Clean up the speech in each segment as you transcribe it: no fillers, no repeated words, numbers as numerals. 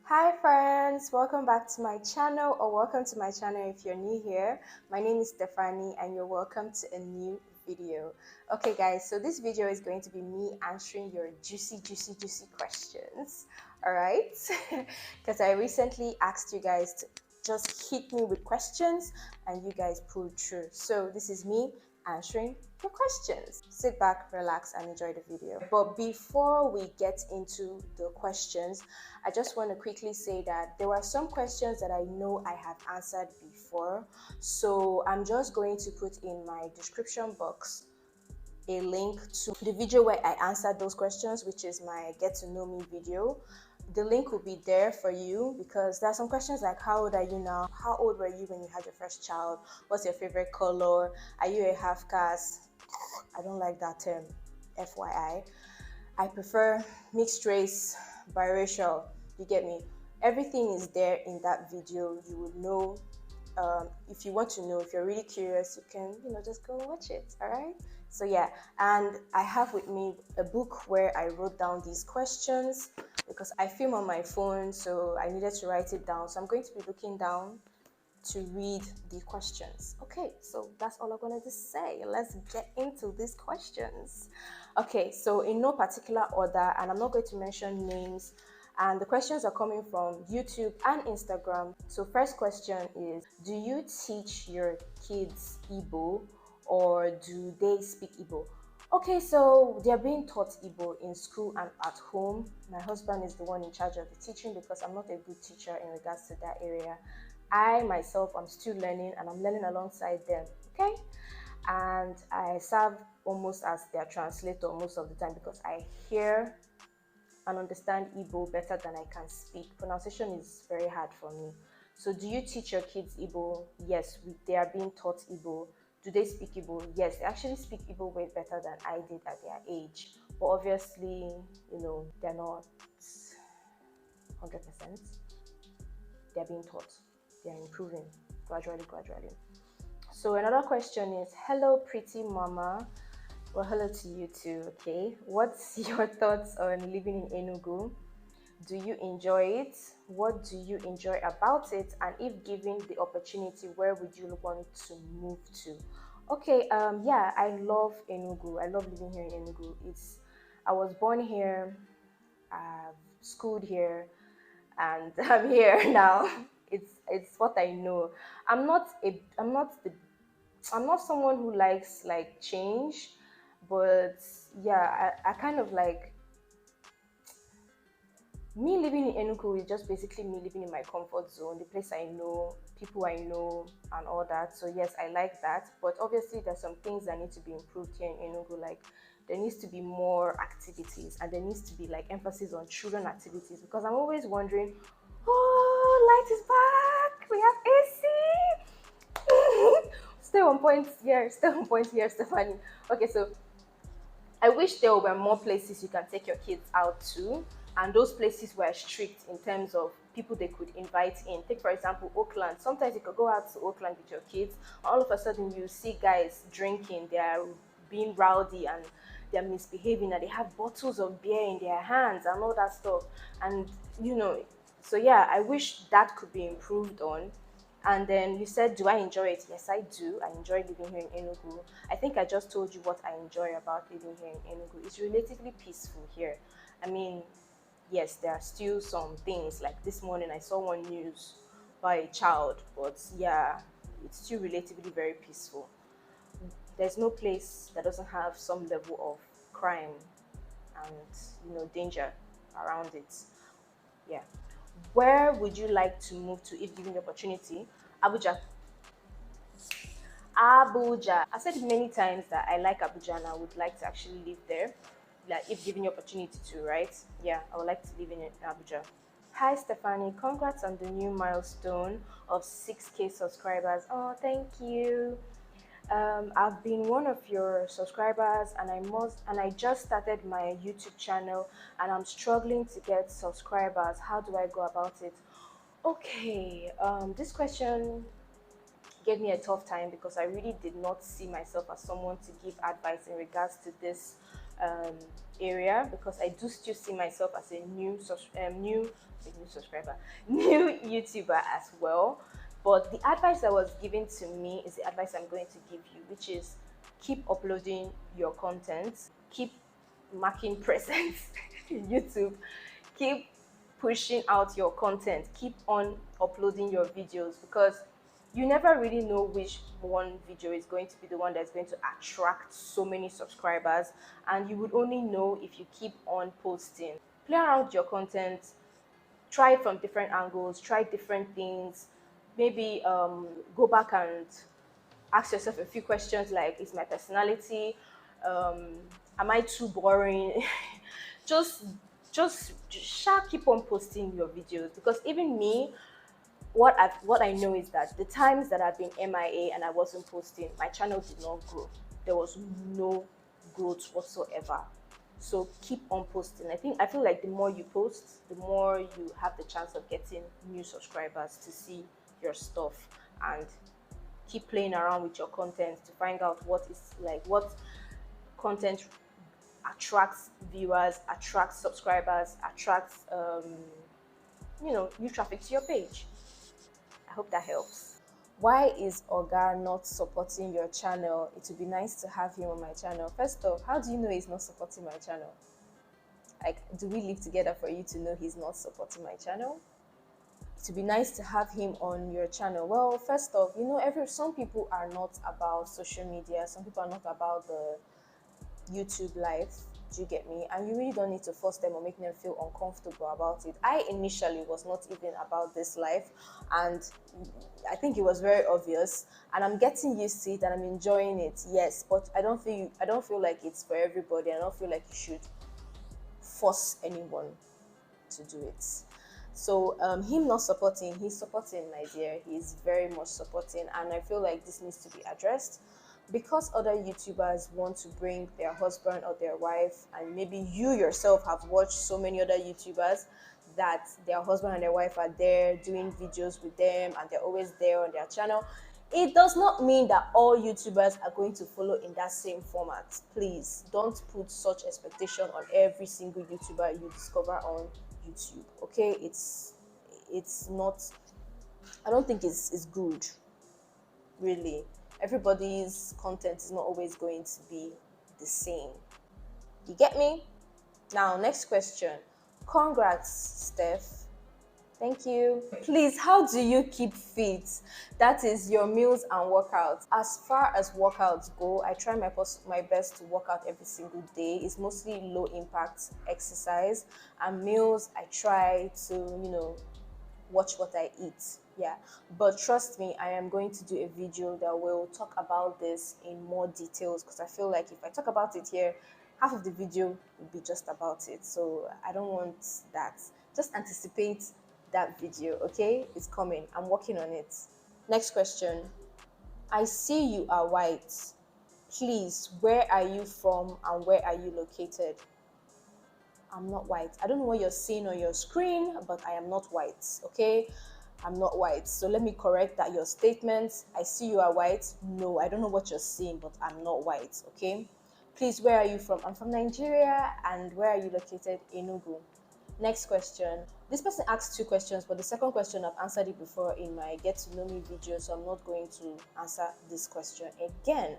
Hi friends, welcome back to my channel, or welcome to my channel if you're new here. My name is Stefani and you're welcome to a new video. Okay guys, so this video is going to be me answering your juicy questions. All right, because I recently asked you guys to just hit me with questions and you guys pulled through. So this is me answering your questions. Sit back, relax, and enjoy the video. But before we get into the questions, I just want to quickly say that there were some questions that I know I have answered before. So I'm just going to put in my description box a link to the video where I answered those questions, which is my get to know me video. The link will be there for you because there are some questions like how old are you now? How old were you when you had your first child? What's your favorite color? Are you a half caste? I don't like that term, FYI. I prefer mixed race, biracial. You get me? Everything is there in that video. You would know. If you want to know, if you're really curious, you can, just go watch it. All right. So yeah, and I have with me a book where I wrote down these questions because I film on my phone, so I needed to write it down. So I'm going to be looking down to read the questions. Okay, so that's all I'm gonna just say. Let's get into these questions. Okay, so in no particular order, and I'm not going to mention names, and the questions are coming from YouTube and Instagram. So first question is, do you teach your kids Igbo or do they speak Igbo? Okay, so they're being taught Igbo in school and at home. My husband is the one in charge of the teaching because I'm not a good teacher in regards to that area. I myself, I'm still learning and I'm learning alongside them, okay? And I serve almost as their translator most of the time because I hear and understand Igbo better than I can speak. Pronunciation is very hard for me. So do you teach your kids Igbo? Yes, they are being taught Igbo. Do they speak Igbo? Yes, they actually speak Igbo way better than I did at their age. But obviously, they're not 100%. They're being taught. They're improving gradually. So another question is, hello pretty mama. Well, hello to you too. Okay, what's your thoughts on living in Enugu? Do you enjoy it? What do you enjoy about it? And if given the opportunity, where would you want to move to? Okay, yeah, I love Enugu. I love living here in Enugu. I was born here, I've schooled here, and I'm here now. It's what I know. I'm not someone who likes like change, but yeah, I kind of like me living in Enugu is just basically me living in my comfort zone, the place I know, people I know, and all that. So yes, I like that. But obviously, there's some things that need to be improved here in Enugu. Like there needs to be more activities, and there needs to be like emphasis on children activities because I'm always wondering, oh, light is back. We have AC. Stay on point here. Stay on point here, Stefani. Okay, so I wish there were more places you can take your kids out to, and those places were strict in terms of people they could invite in. Take for example Oakland. Sometimes you could go out to Oakland with your kids, and all of a sudden you see guys drinking, they are being rowdy and they're misbehaving, and they have bottles of beer in their hands and all that stuff. And so yeah, I wish that could be improved on. And then you said, do I enjoy it? Yes, I do. I enjoy living here in Enugu. I think I just told you what I enjoy about living here in Enugu. It's relatively peaceful here. I mean, yes, there are still some things. Like this morning, I saw one news by a child, but yeah, it's still relatively very peaceful. There's no place that doesn't have some level of crime and danger around it. Yeah. Where would you like to move to if given the opportunity? Abuja. Abuja. I said many times that I like Abuja and I would like to actually live there. Like if given the opportunity to, right? Yeah, I would like to live in Abuja. Hi Stefani, congrats on the new milestone of 6K subscribers. Oh, thank you. I've been one of your subscribers and I just started my YouTube channel and I'm struggling to get subscribers. How do I go about it? Okay, this question gave me a tough time because I really did not see myself as someone to give advice in regards to this um, area, because I do still see myself as a new subscriber, new YouTuber as well. But the advice that was given to me is the advice I'm going to give you, which is keep uploading your content, keep marking presence in YouTube, keep pushing out your content, keep on uploading your videos, because you never really know which one video is going to be the one that's going to attract so many subscribers, and you would only know if you keep on posting. Play around with your content, try it from different angles, try different things, maybe go back and ask yourself a few questions like, is my personality, um, am I too boring? just just keep on posting your videos, because even me, what I know is that the times that I've been MIA and I wasn't posting, my channel did not grow. There was no growth whatsoever. So keep on posting. I feel like the more you post, the more you have the chance of getting new subscribers to see your stuff. And keep playing around with your content to find out what content attracts viewers, attracts subscribers, attracts new traffic to your page. I hope that helps. Why is Oga not supporting your channel? It would be nice to have him on my channel. First off, how do you know he's not supporting my channel? Like, do we live together for you to know he's not supporting my channel? To be nice to have him on your channel. Well, first off, some people are not about social media, some people are not about the YouTube life. Do you get me? And you really don't need to force them or make them feel uncomfortable about it. I initially was not even about this life, and I think it was very obvious, and I'm getting used to it and I'm enjoying it. Yes, but I don't feel like it's for everybody. I don't feel like you should force anyone to do it. So him not supporting, he's supporting, my dear. He's very much supporting, and I feel like this needs to be addressed, because other YouTubers want to bring their husband or their wife, and maybe you yourself have watched so many other YouTubers that their husband and their wife are there doing videos with them and they're always there on their channel. It does not mean that all YouTubers are going to follow in that same format. Please don't put such expectation on every single YouTuber you discover on YouTube. Okay, it's not. I don't think it's good. Really, everybody's content is not always going to be the same. You get me? Now, next question. Congrats, Steph. Thank you. Please, how do you keep fit? That is your meals and workouts. As far as workouts go, I try my best to work out every single day. It's mostly low impact exercise, and meals I try to, watch what I eat. Yeah, but trust me, I am going to do a video that will talk about this in more details, because I feel like if I talk about it here, half of the video will be just about it. So I don't want that. Just anticipate that video, okay? It's coming. I'm working on it. Next question. I see you are white. Please, where are you from and where are you located? I'm not white. I don't know what you're seeing on your screen, but I am not white, okay? I'm not white. So let me correct that your statement. I see you are white. No, I don't know what you're seeing, but I'm not white, okay? Please, where are you from? I'm from Nigeria. And where are you located? Enugu. Next question. This person asked two questions, but the second question I've answered it before in my get to know me video, so I'm not going to answer this question again.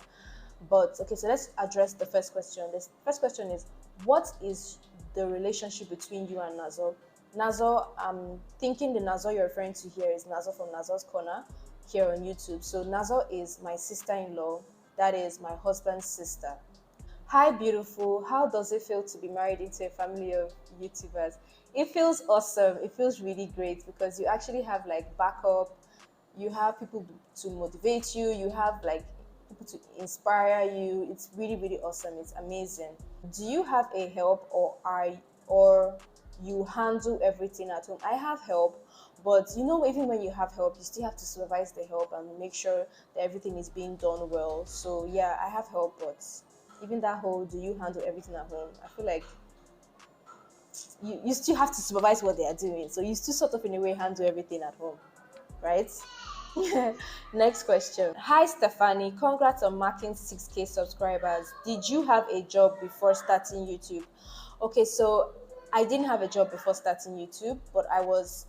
But okay, so let's address the first question. This first question is, what is the relationship between you and Nazo? Nazo, I'm thinking the Nazo you're referring to here is Nazo from Nazo's Corner here on YouTube. So Nazo is my sister-in-law. That is my husband's sister. Hi, beautiful. How does it feel to be married into a family of YouTubers? It feels awesome. It feels really great, because you actually have like backup. You have people to motivate you. You have like people to inspire you. It's really, really awesome. It's amazing. Do you have a help, or you handle everything at home? I have help, but even when you have help, you still have to supervise the help and make sure that everything is being done well. So yeah, I have help, but even that whole do you handle everything at home, I feel like you still have to supervise what they are doing, so you still sort of in a way handle everything at home, right? Next question. Hi Stefani, congrats on marking 6K subscribers. Did you have a job before starting YouTube? Okay, so I didn't have a job before starting YouTube, but I was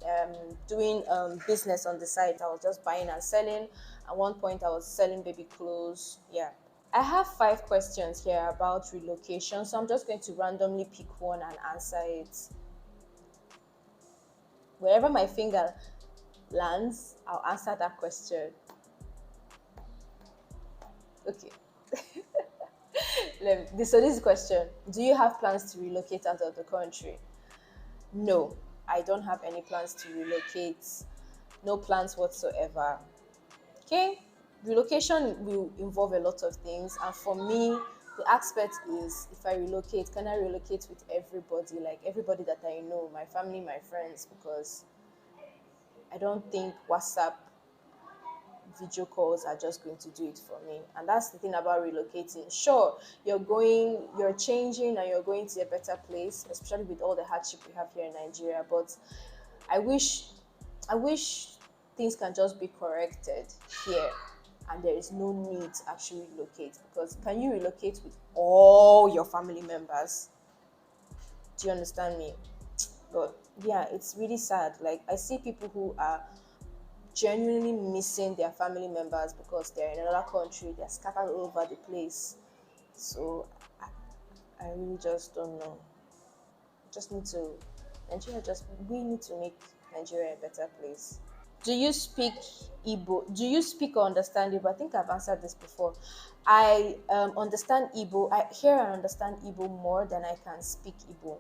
doing business on the side. I was just buying and selling. At one point, I was selling baby clothes. Yeah. I have 5 questions here about relocation, so I'm just going to randomly pick one and answer it. Wherever my finger lands, I'll answer that question. Okay. So this question: do you have plans to relocate out of the country? No, I don't have any plans to relocate. No plans whatsoever. Okay, relocation will involve a lot of things, and for me, the aspect is if I relocate, can I relocate with everybody, like everybody that I know, my family, my friends? Because I don't think WhatsApp video calls are just going to do it for me. And that's the thing about relocating. Sure, you're changing and you're going to a better place, especially with all the hardship we have here in Nigeria. But I wish I wish things can just be corrected here and there is no need to actually relocate, because can you relocate with all your family members? Do you understand me? But yeah, it's really sad. Like I see people who are genuinely missing their family members because they're in another country, they're scattered all over the place. So I really just don't know. Just need to Nigeria just we need to make Nigeria a better place. Do you speak Igbo? Do you speak or understand Igbo? I think I've answered this before. I understand Igbo. I understand Igbo more than I can speak Igbo.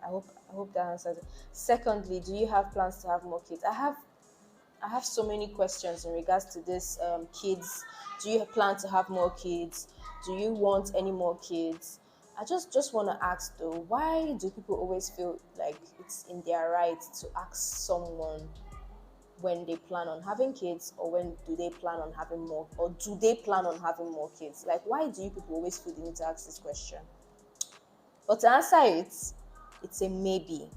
I hope that answers it. Secondly, do you have plans to have more kids? I have so many questions in regards to this kids. Do you plan to have more kids? Do you want any more kids? I just want to ask though, why do people always feel like it's in their right to ask someone when they plan on having kids, or when do they plan on having more, or do they plan on having more kids? Like, why do you people always feel the need to ask this question? But to answer it, it's a maybe.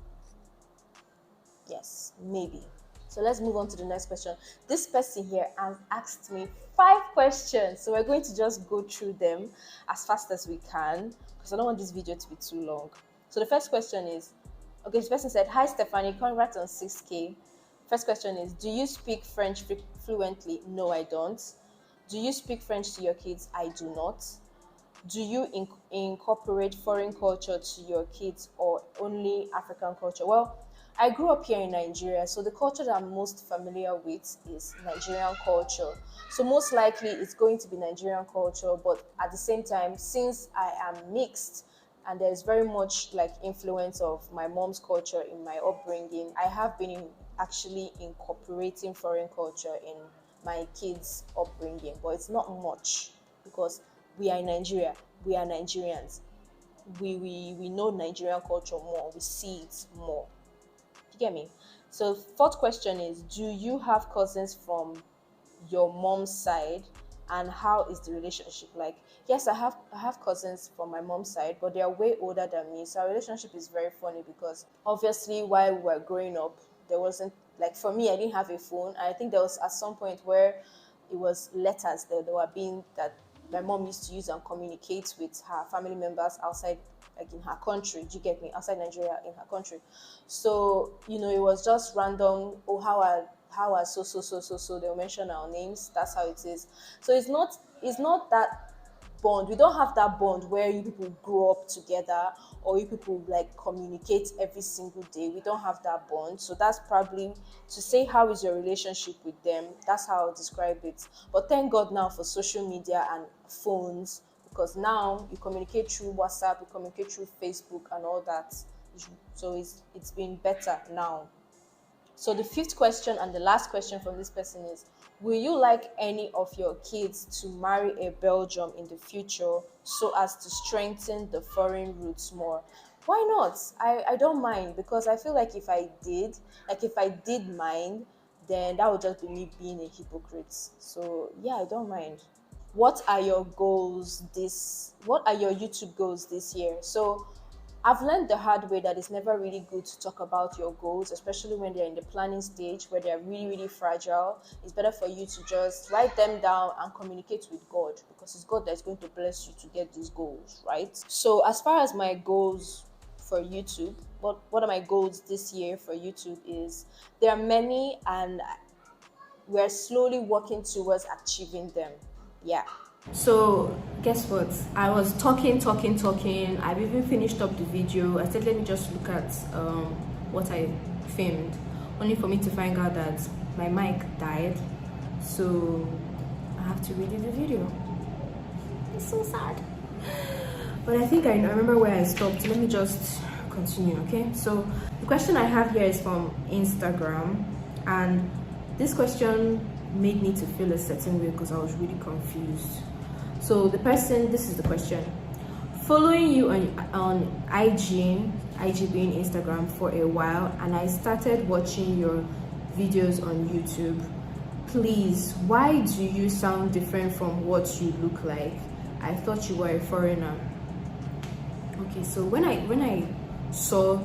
Yes, maybe. So let's move on to the next question. This person here has asked me 5 questions, so we're going to just go through them as fast as we can because I don't want this video to be too long. So the first question is, okay, this person said, "Hi Stephanie, congrats on 6K. First question is, do you speak French fluently? No, I don't. Do you speak French to your kids? I do not. Do you incorporate foreign culture to your kids or only African culture? Well, I grew up here in Nigeria, so the culture that I'm most familiar with is Nigerian culture. So most likely it's going to be Nigerian culture, but at the same time, since I am mixed and there's very much like influence of my mom's culture in my upbringing, I have been actually incorporating foreign culture in my kids' upbringing, but it's not much because we are in Nigeria, we are Nigerians. We know Nigerian culture more, we see it more. You get me? So fourth question is, do you have cousins from your mom's side, and how is the relationship like? Yes, I have cousins from my mom's side, but they are way older than me. So our relationship is very funny because obviously while we were growing up, there wasn't, like, for me, I didn't have a phone. I think there was at some point where it was letters that were being that my mom used to use and communicate with her family members outside, like in her country. Do you get me? Outside Nigeria, in her country. So it was just random. Oh, how are so they'll mention our names. That's how it is. So it's not that bond. We don't have that bond where you people grow up together, or you people like communicate every single day. We don't have that bond. So that's probably to say how is your relationship with them. That's how I'll describe it. But thank God now for social media and phones, because now you communicate through WhatsApp, you communicate through Facebook and all that. So it's been better now. So the fifth question and the last question from this person is, will you like any of your kids to marry a Belgium in the future so as to strengthen the foreign roots more? Why not? I don't mind, because I feel like if I did mind, then that would just be me being a hypocrite. So yeah, I don't mind. What are your YouTube goals this year? So I've learned the hard way that it's never really good to talk about your goals, especially when they're in the planning stage where they're really, really fragile. It's better for you to just write them down and communicate with God, because it's God that's going to bless you to get these goals, right? So, as far as my goals for YouTube, what are my goals this year for YouTube is there are many, and we're slowly working towards achieving them. Yeah. So guess what? I was talking. I've even finished up the video. I said let me just look at what I filmed, only for me to find out that my mic died. So I have to redo the video. It's so sad. But I think I remember where I stopped. Let me just continue, okay? So the question I have here is from Instagram, and this question made me to feel a certain way because I was really confused. So the person, this is the question: following you on IG being Instagram for a while, and I started watching your videos on YouTube. Please, why do you sound different from what you look like? I thought you were a foreigner. Okay, so when I saw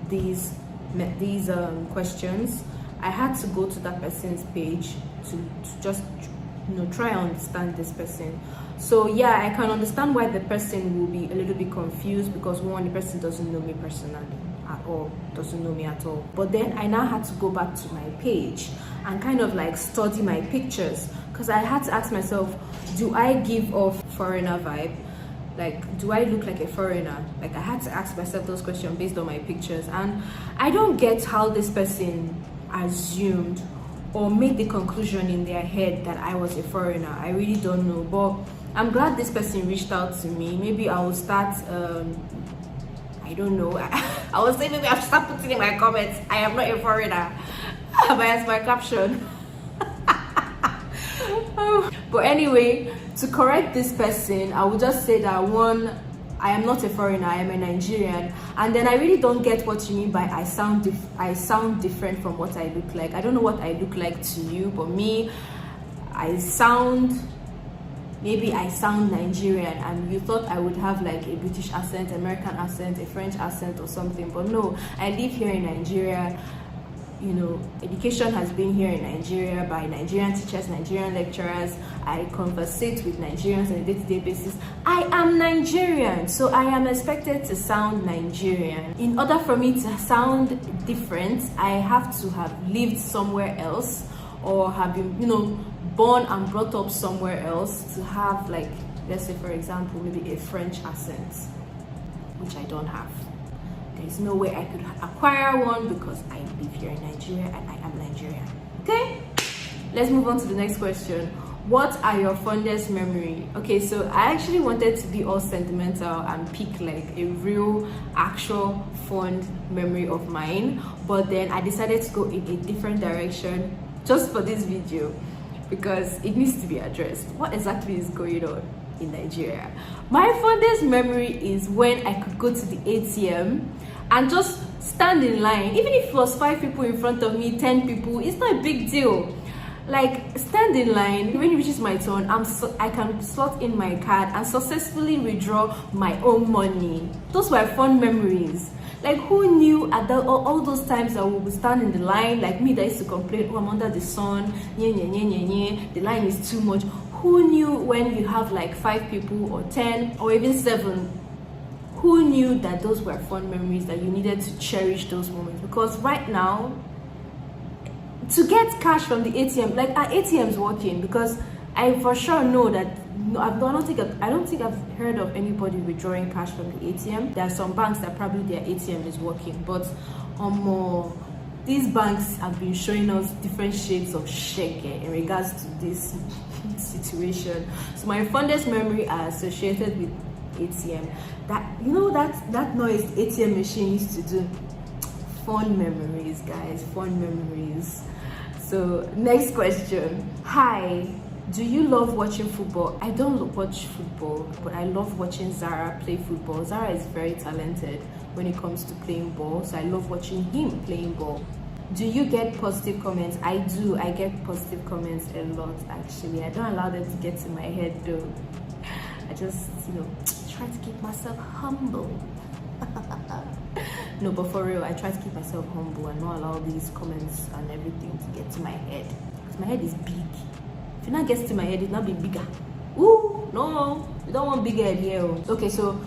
these questions, I had to go to that person's page to just try and understand this person. So yeah, I can understand why the person will be a little bit confused, because one, the person doesn't know me personally at all, doesn't know me at all. But then I now had to go back to my page and kind of like study my pictures, because I had to ask myself, do I give off foreigner vibe? Like, do I look like a foreigner? Like, I had to ask myself those questions based on my pictures, and I don't get how this person assumed or made the conclusion in their head that I was a foreigner. I really don't know, but I'm glad this person reached out to me. Maybe I will start I don't know. I was saying maybe I'll start putting in my comments, I am not a foreigner, but as my caption. But anyway, to correct this person, I would just say that one, I am not a foreigner, I am a Nigerian. And then I really don't get what you mean by I sound different from what I look like. I don't know what I look like to you, but me, maybe I sound Nigerian, and you thought I would have like a British accent, American accent, a French accent or something. But no, I live here in Nigeria. You know, education has been here in Nigeria by Nigerian teachers, Nigerian lecturers. I conversate with Nigerians on a day-to-day basis. I am Nigerian, so I am expected to sound Nigerian. In order for me to sound different, I have to have lived somewhere else, or have been, born and brought up somewhere else to have, like, let's say for example, maybe a French accent, which I don't have. There's no way I could acquire one because I live here in Nigeria and I am Nigerian. Okay, let's move on to the next question. What are your fondest memory? Okay, so I actually wanted to be all sentimental and pick like a real actual fond memory of mine, but then I decided to go in a different direction just for this video because it needs to be addressed. What exactly is going on in Nigeria? My fondest memory is when I could go to the ATM and just stand in line. Even if it was 5 people in front of me, 10 people, it's not a big deal. Like, stand in line. When it reaches my turn, I can slot in my card and successfully withdraw my own money. Those were fun memories. Like, who knew at all those times that we would stand in the line, like me that used to complain, oh, I'm under the sun, the line is too much. Who knew when you have like 5 people or 10 or even 7, who knew that those were fun memories, that you needed to cherish those moments? Because right now, to get cash from the ATM, like our ATM's working, because I for sure know that I don't think I've heard of anybody withdrawing cash from the ATM. There are some banks that probably their ATM is working, but these banks have been showing us different shades of shake in regards to this situation. So my fondest memory are associated with ATM. That noise ATM machine used to do. Fun memories, guys, fun memories. So next question. Hi, do you love watching football? I don't watch football, but I love watching Zara play football. Zara is very talented when it comes to playing ball, so I love watching him playing ball. Do you get positive comments? I do. I get positive comments a lot, actually. I don't allow them to get to my head though. I just, try to keep myself humble. No, but for real, I try to keep myself humble and not allow these comments and everything to get to my head. Because my head is big. If it not gets to my head, it not be bigger. Ooh, no, you don't want big head here. Okay, so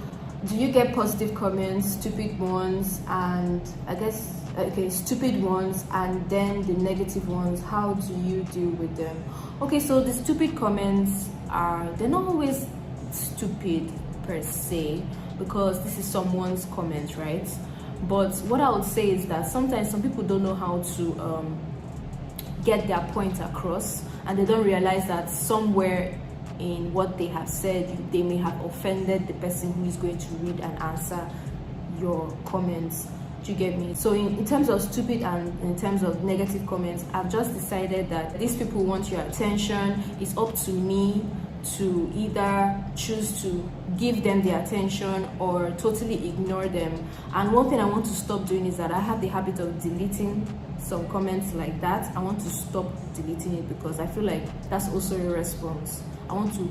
do you get positive comments, stupid ones, and I guess stupid ones, and then the negative ones? How do you deal with them? Okay, so the stupid comments they're not always stupid per se, because this is someone's comment, right? But what I would say is that sometimes some people don't know how to get their point across, and they don't realize that somewhere in what they have said, they may have offended the person who is going to read and answer your comments. Do you get me? So in terms of stupid and in terms of negative comments, I've just decided that these people want your attention. It's up to me to either choose to give them the attention or totally ignore them. And one thing I want to stop doing is that I have the habit of deleting some comments like that. I want to stop deleting it because I feel like that's also a response. I want to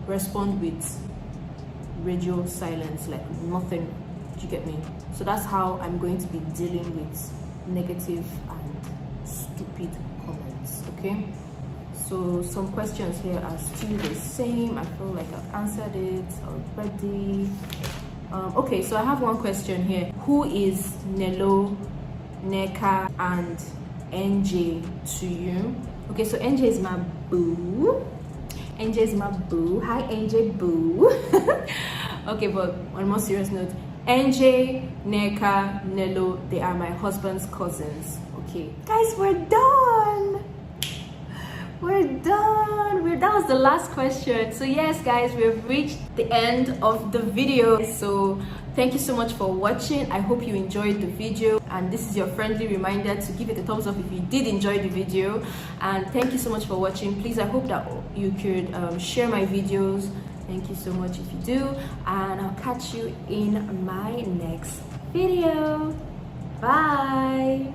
respond with radio silence, like nothing. Do you get me? So that's how I'm going to be dealing with negative and stupid comments. Okay, so some questions here are still the same. I feel like I've answered it already. Okay, so I have one question here. Who is Nelo, Neka, and NJ to you? Okay, so NJ is my boo. NJ is my boo. Hi NJ boo. Okay, but on a more serious note, NJ, Neka, Nelo, they are my husband's cousins. Okay, guys, we're done. We're done. That was the last question. So yes, guys, we've reached the end of the video. So thank you so much for watching. I hope you enjoyed the video, and this is your friendly reminder to give it a thumbs up if you did enjoy the video. And thank you so much for watching. Please, I hope that you could share my videos. Thank you so much if you do, and I'll catch you in my next video. Bye.